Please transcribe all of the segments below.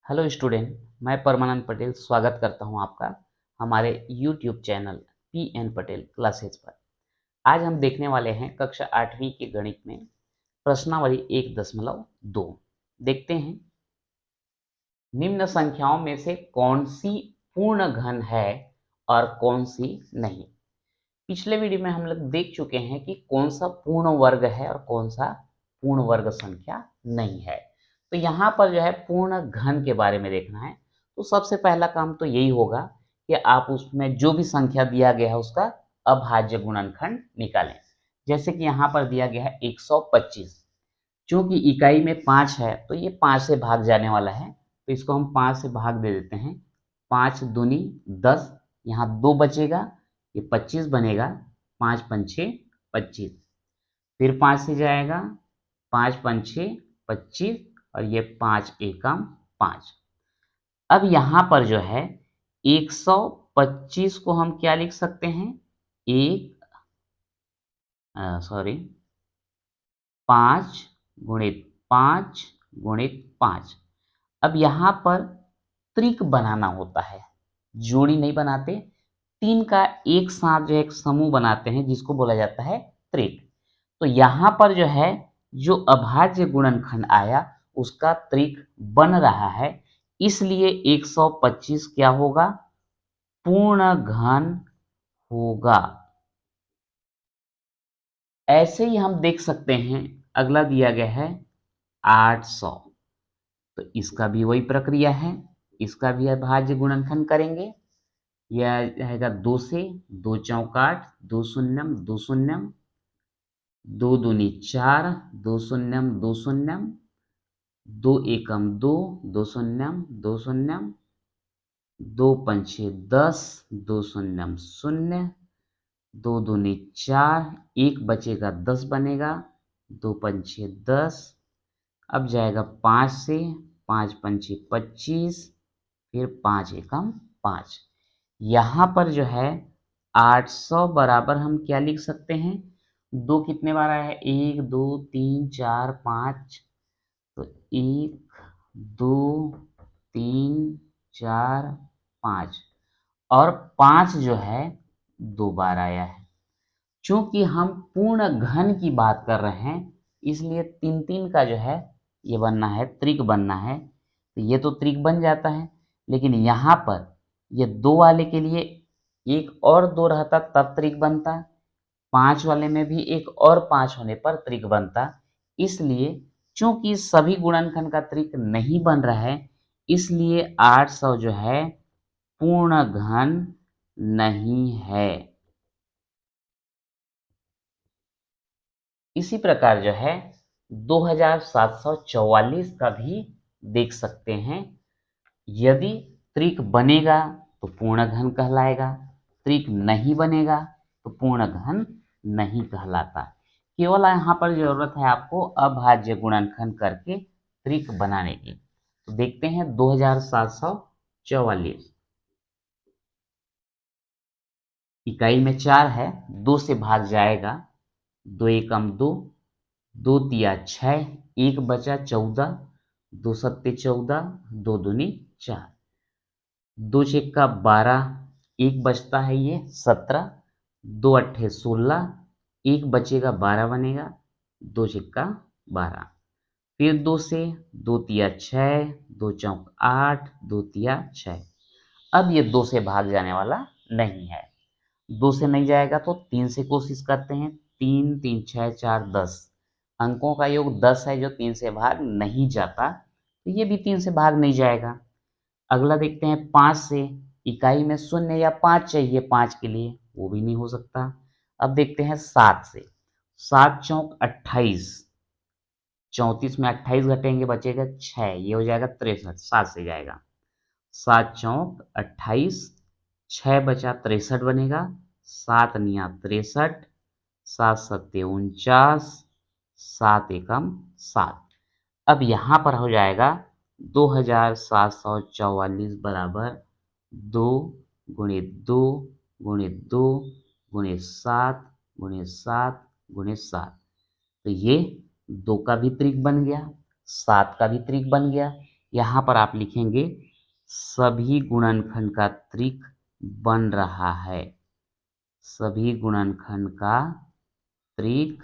Hello student, मैं परमानंद पटेल स्वागत करता हूं आपका हमारे YouTube channel PN. Patel classes पर। आज हम देखने वाले हैं कक्षा 8वीं के गणित में प्रश्नावली 1.2। देखते हैं, निम्न संख्याओं में से कौन सी पूर्ण घन है और कौन सी नहीं। पिछले वीडियो में हम लोग देख चुके हैं कि कौन सा पूर्ण वर्ग है और कौन सा पूर्ण वर्ग संख्या नहीं है। तो यहाँ पर जो है पूर्ण घन के बारे में देखना है। तो सबसे पहला काम तो यही होगा कि आप उसमें जो भी संख्या दिया गया है उसका अभाज्य गुणनखंड निकालें। जैसे कि यहाँ पर दिया गया है 125, चूंकि इकाई में 5 है तो ये 5 से भाग जाने वाला है, तो इसको हम 5 से भाग दे देते हैं। 5 दूनी 10, यहाँ 2 बचेगा, ये 25 बनेगा। 5 पंछे 25, फिर 5 से जाएगा, 5 पंछे 25 और ये 5 एकम 5। अब यहाँ पर जो है 125 को हम क्या लिख सकते हैं, 5 गुणित 5 गुणित 5। अब यहाँ पर त्रिक बनाना होता है, जोड़ी नहीं बनाते, 3 का एक साथ जो एक समूह बनाते हैं जिसको बोला जाता है त्रिक। तो यहाँ पर जो है जो अभाज्य गुणनखंड आया उसका त्रिक बन रहा है, इसलिए 125 क्या होगा, पूर्ण घन होगा। ऐसे ही हम देख सकते हैं, अगला दिया गया है 800, तो इसका भी वही प्रक्रिया है, इसका भी अभाज्य गुणनखंड करेंगे। यह रहेगा 2 से, 2 चौक 8, 2 शून्यम 2 शून्यम, 2 दूनी 4, 2 शून्यम 2 शून्यम, 2 एकम 2, 2 शून्यम 2 शून्यम, 2 पंछे 10, 2 शून्यम 0, 2 दूनी 4, 1 बचेगा 10 बनेगा, 2 पंछे 10। अब जाएगा 5 से, 5 पंछे 25, फिर 5 एकम 5। यहाँ पर जो है 800 बराबर हम क्या लिख सकते हैं, 2 कितने बार आया है, 1 2 3 4 5, तो 1 2 3 4 5 और 5 जो है 2 बार आया है। चूंकि हम पूर्ण घन की बात कर रहे हैं इसलिए 3 का जो है ये बनना है, त्रिक बनना है, तो ये तो त्रिक बन जाता है। लेकिन यहाँ पर ये 2 वाले के लिए एक और 2 रहता तब त्रिक बनता, 5 वाले में भी एक और 5 होने पर त्रिक बनता। इसलिए चूंकि सभी गुणनखंड का त्रिक नहीं बन रहा है, इसलिए 800 जो है पूर्ण घन नहीं है। इसी प्रकार जो है 2744 का भी देख सकते हैं। यदि त्रिक बनेगा तो पूर्ण घन कहलाएगा, त्रिक नहीं बनेगा तो पूर्ण घन नहीं कहलाता। केवल यहाँ पर जरूरत है आपको अभाज्य गुणनखंड करके त्रिक बनाने की। तो देखते हैं 2744, इकाई में 4 है, 2 से भाग जाएगा, 2 एकम 2, 2 तिया 6, 1 बचा 14, 2 सत्ते 14, 2 दूनी 4, 2 छक्का 12, 1 बचता है ये 17, 2 अट्ठे 16, 1 बचेगा 12 बनेगा, 2 छक्का 12, फिर 2 से, 2 तिया 6, 2 चौक 8, 2 तिया 6। अब ये 2 से भाग जाने वाला नहीं है, 2 से नहीं जाएगा तो 3 से कोशिश करते हैं। 3 3 6 4 10, अंकों का योग 10 है जो 3 से भाग नहीं जाता, तो ये भी 3 से भाग नहीं जाएगा। अगला देखते हैं 5 से, इकाई में 0 या 5 चाहिए, 5 के लिए, वो भी नहीं हो सकता। अब देखते हैं 7 से, 7 चौक 28, 34 में 28 घटेंगे बचेगा 6, ये हो जाएगा 63, 7 से जाएगा, 7 चौक 28, 6 बचा 63 बनेगा, 7 निया 63, 7 सत्ते 49, 7 एकम 7। अब यहाँ पर हो जाएगा 2744 बराबर 2 गुणित 2 गुणित 2 गुणित 7 गुणित 7 गुणित 7। तो ये 2 का भी त्रिक बन गया, 7 का भी त्रिक बन गया, यहाँ पर आप लिखेंगे सभी गुणनखंड का त्रिक बन रहा है, सभी गुणनखंड का त्रिक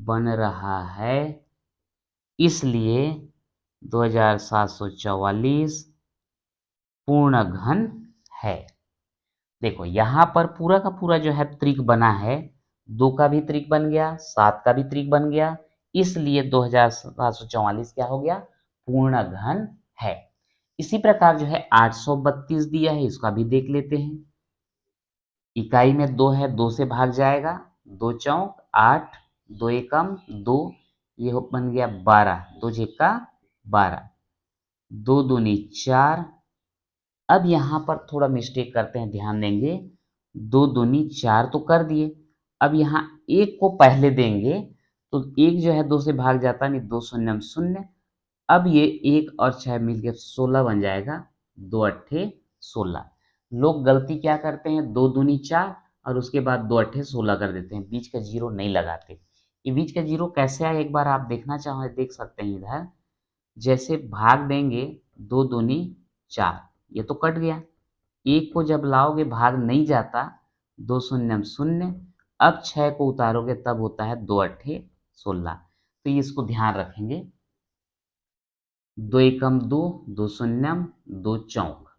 बन रहा है, इसलिए 2744 पूर्ण घन है। देखो यहाँ पर पूरा का पूरा जो है त्रिक बना है, 2 का भी त्रिक बन गया, 7 का भी त्रिक बन गया, इसलिए 2744 क्या हो गया, पूर्ण घन है। इसी प्रकार जो है 832 दिया है, इसका भी देख लेते हैं। इकाई में 2 है, 2 से भाग जाएगा, 2 चौक 8, 2 एकम 2, ये बन गया 12, 2 छक्का 12, 2 दूनी 4। अब यहाँ पर थोड़ा मिस्टेक करते हैं, ध्यान देंगे, 2 दूनी 4 तो कर दिए, अब यहाँ 1 को पहले देंगे तो 1 जो है 2 से भाग जाता नहीं, 2 शून्यम 0, अब ये 1 और 6 मिलकर 16 बन जाएगा, 2 अट्ठे 16। लोग गलती क्या करते हैं, 2 दूनी 4 और उसके बाद 2 अट्ठे 16 कर देते हैं, बीच का जीरो नहीं लगाते। ये बीच का जीरो कैसे आया, एक बार आप देखना चाहो देख सकते हैं। इधर जैसे भाग देंगे 2 दूनी 4, ये तो कट गया, 1 को जब लाओगे भाग नहीं जाता, 2 शून्यम 0, अब 6 को उतारोगे तब होता है 2 अट्ठे 16। तो ये इसको ध्यान रखेंगे, 2 एकम 2, 2 शून्यम 2 चौक,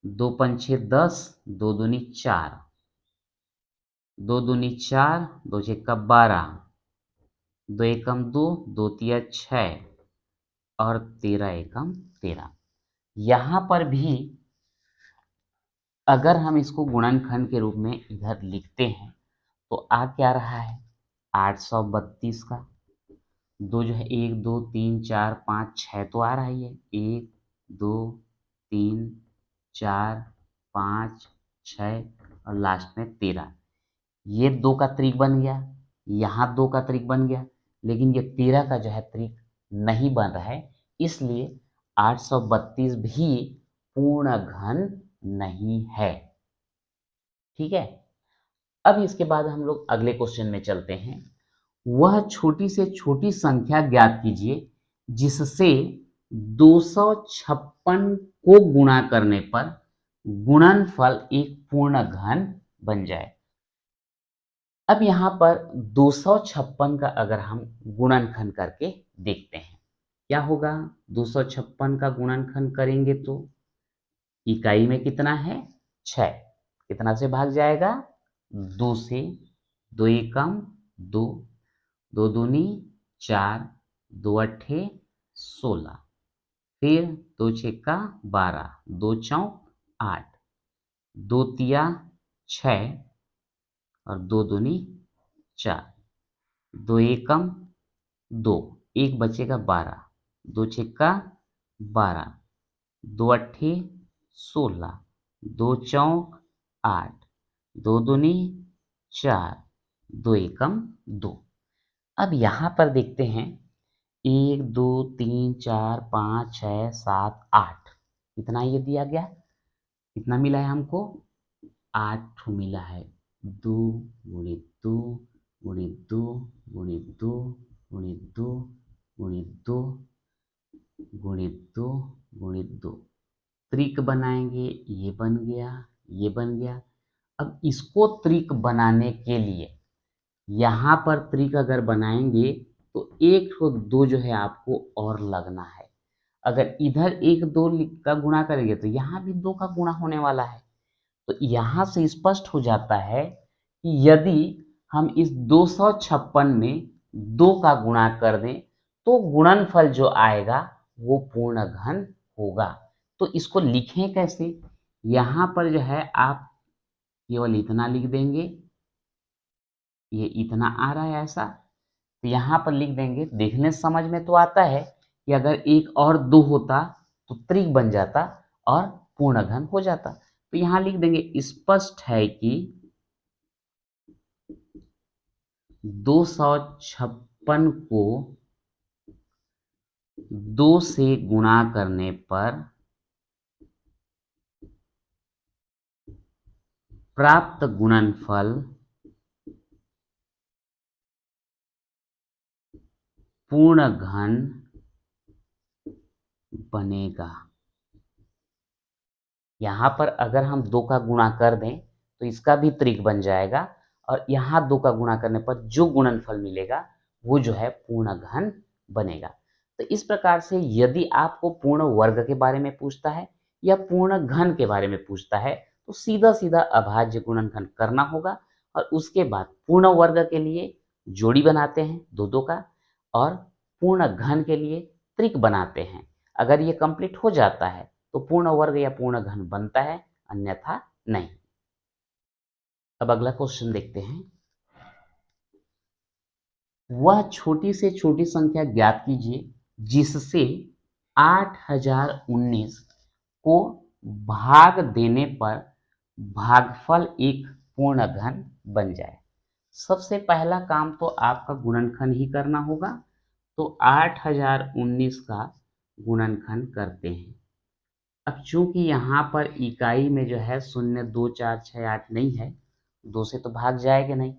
2 पंछे 10, 2 दूनी 4, 2 दूनी 4, 2 छक्का 12, 2 एकम 2, 2 तिया 6 और 13 एकम 13। यहाँ पर भी अगर हम इसको गुणनखंड के रूप में इधर लिखते हैं तो आ क्या रहा है, 832 का 2 जो है 1 2 3 4 5 6 तो आ रहा ही है, 1 2 3 4 5 6 और लास्ट में 13। ये 2 का त्रिक बन गया, यहाँ 2 का त्रिक बन गया, लेकिन ये 13 का जो है त्रिक नहीं बन रहा है, इसलिए 832 भी पूर्ण घन नहीं है। ठीक है, अब इसके बाद हम लोग अगले क्वेश्चन में चलते हैं। वह छोटी से छोटी संख्या ज्ञात कीजिए जिससे 256 को गुणा करने पर गुणनफल एक पूर्ण घन बन जाए। अब यहाँ पर 256 का अगर हम गुणनखंड करके देखते हैं, क्या होगा, 256 का गुणनखंड करेंगे तो इकाई में कितना है, 6, कितना से भाग जाएगा, 2 से, 2 एकम 2, 2 दूनी 4, 2 अट्ठे 16, फिर 2 छक्का 12, 2 चौक 8, 2 तिया 6 और 2 दूनी 4, 2 एकम 2, 1 बचेगा 12, 2 छक्का 12, 2 अट्ठे 16, 2 चौक 8, 2 दूनी 4, 2 एकम 2। अब यहाँ पर देखते हैं 1 2 3 4 5 6 7 8, कितना ये दिया गया, कितना मिला है हमको, 8 मिला है, 2 गुणित 2 गुणित 2 गुणित 2 गुणित 2 गुणित 2 गुणित 2 गुणित 2, त्रिक बनाएंगे, ये बन गया, ये बन गया। अब इसको त्रिक बनाने के लिए यहाँ पर त्रिक अगर बनाएंगे तो 1 और 2 जो है आपको और लगना है। अगर इधर 1 2 का गुणा करेंगे तो यहाँ भी 2 का गुणा होने वाला है। तो यहाँ से स्पष्ट हो जाता है कि यदि हम इस 256 में 2 का गुणा कर दें तो गुणनफल जो आएगा वो पूर्ण घन होगा। तो इसको लिखें कैसे, यहाँ पर जो है आप केवल इतना लिख देंगे, ये इतना आ रहा है ऐसा, तो यहाँ पर लिख देंगे, देखने से समझ में तो आता है कि अगर 1 और 2 होता तो त्रिक बन जाता और पूर्ण घन हो जाता। तो यहाँ लिख देंगे, स्पष्ट है कि 256 को 2 से गुणा करने पर प्राप्त गुणनफल पूर्ण घन बनेगा। यहाँ पर अगर हम 2 का गुणा कर दें तो इसका भी त्रिक बन जाएगा, और यहाँ 2 का गुणा करने पर जो गुणनफल मिलेगा वो जो है पूर्ण घन बनेगा। तो इस प्रकार से यदि आपको पूर्ण वर्ग के बारे में पूछता है या पूर्ण घन के बारे में पूछता है तो सीधा सीधा अभाज्य गुणनखंड करना होगा, और उसके बाद पूर्ण वर्ग के लिए जोड़ी बनाते हैं 2-2 का, और पूर्ण घन के लिए त्रिक बनाते हैं। अगर ये कंप्लीट हो जाता है तो पूर्ण वर्ग या पूर्ण घन बनता है, अन्यथा नहीं। अब अगला क्वेश्चन देखते हैं। वह छोटी से छोटी संख्या ज्ञात कीजिए जिससे 8019 को भाग देने पर भागफल एक पूर्ण घन बन जाए। सबसे पहला काम तो आपका गुणनखंड ही करना होगा, तो 8019 का गुणनखंड करते हैं। अब चूंकि यहाँ पर इकाई में जो है 0, 2, 4, 6, 8 नहीं है, 2 से तो भाग जाएगा नहीं,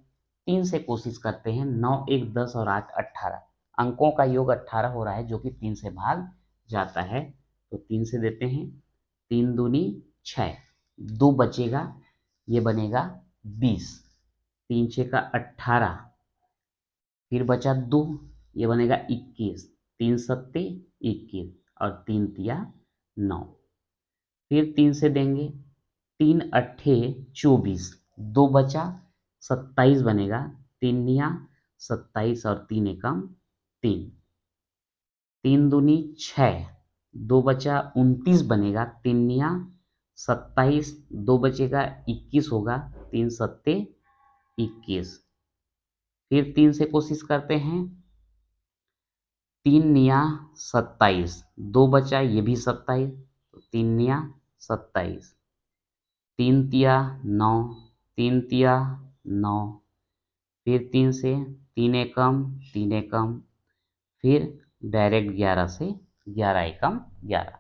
3 से कोशिश करते हैं। 9, 1, 10 और 8, 18 अंकों का योग 18 हो रहा है, जो कि 3 से भाग जाता है। तो 3 से देते हैं, 3 दूनी 6, 2 बचेगा, ये बनेगा 20, 3 6 का 18, फिर बचा 2, ये बनेगा 21, 3 सत्ते 21 और 3 तिया 9, फिर 3 से देंगे, 3 अट्ठे 24, 2 बचा 27 बनेगा, 3 निया 27 और 3 एकम 3, 3 दूनी 6, 2 बचा 29 बनेगा, 3 निया 27, 2 बचेगा 21 होगा, 3 सत्ते 21, फिर 3 से कोशिश करते हैं, 3 निया 27, 2 बचा ये भी 27, तो 3 निया 27, 3 तिया 9, 3 तिया 9, फिर 3 से 3 एकम 3 एकम, फिर डायरेक्ट 11 से 11 एकम 11।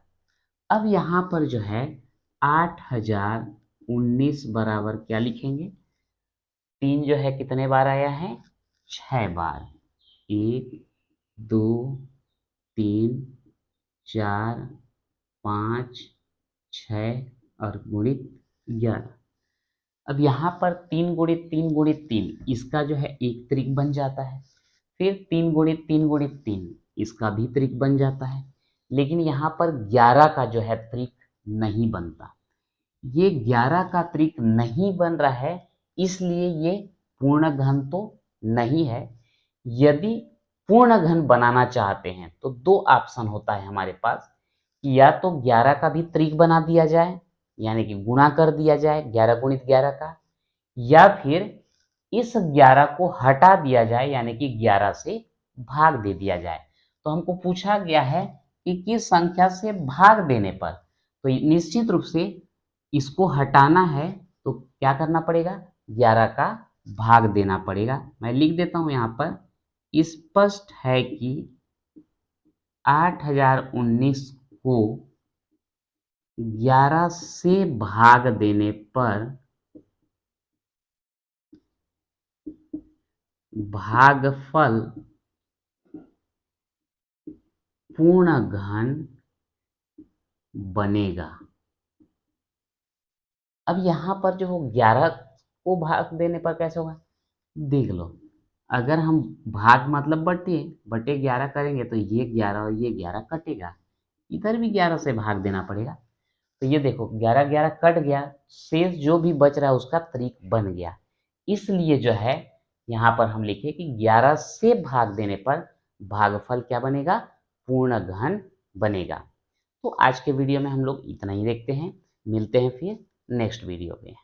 अब यहाँ पर जो है 8019 बराबर क्या लिखेंगे, 3 जो है कितने बार आया है, 6 बार, 1 2 3 4 5 6 और गुणित 11। अब यहाँ पर 3 गुणित 3 गुणित 3 इसका जो है एक त्रिक बन जाता है, फिर 3 गुणित 3 गुणित 3 इसका भी त्रिक बन जाता है, लेकिन यहाँ पर 11 का जो है त्रिक नहीं बनता। ये 11 का त्रिक नहीं बन रहा है, इसलिए ये पूर्ण घन तो नहीं है। यदि पूर्ण घन बनाना चाहते हैं तो 2 ऑप्शन होता है हमारे पास, कि या तो 11 का भी त्रिक बना दिया जाए, यानी कि गुणा कर दिया जाए 11 गुणित 11 का, या फिर इस 11 को हटा दिया जाए, यानी कि 11 से भाग दे दिया जाए। तो हमको पूछा गया है कि किस संख्या से भाग देने पर, तो निश्चित रूप से इसको हटाना है तो क्या करना पड़ेगा, 11 का भाग देना पड़ेगा। मैं लिख देता हूं यहाँ पर, स्पष्ट है कि 8019 को 11 से भाग देने पर भागफल पूर्ण घन बनेगा। अब यहाँ पर जो 11 को भाग देने पर कैसे होगा, देख लो, अगर हम भाग मतलब बटे बटे 11 करेंगे तो ये 11 और ये 11 कटेगा, इधर भी 11 से भाग देना पड़ेगा। तो ये देखो 11 11 कट गया, शेष जो भी बच रहा है उसका त्रिक बन गया। इसलिए जो है यहाँ पर हम लिखे कि 11 से भाग देने पर भागफल क्या बनेगा, पूर्ण घन बनेगा। तो आज के वीडियो में हम लोग इतना ही देखते हैं, मिलते हैं फिर नेक्स्ट वीडियो में।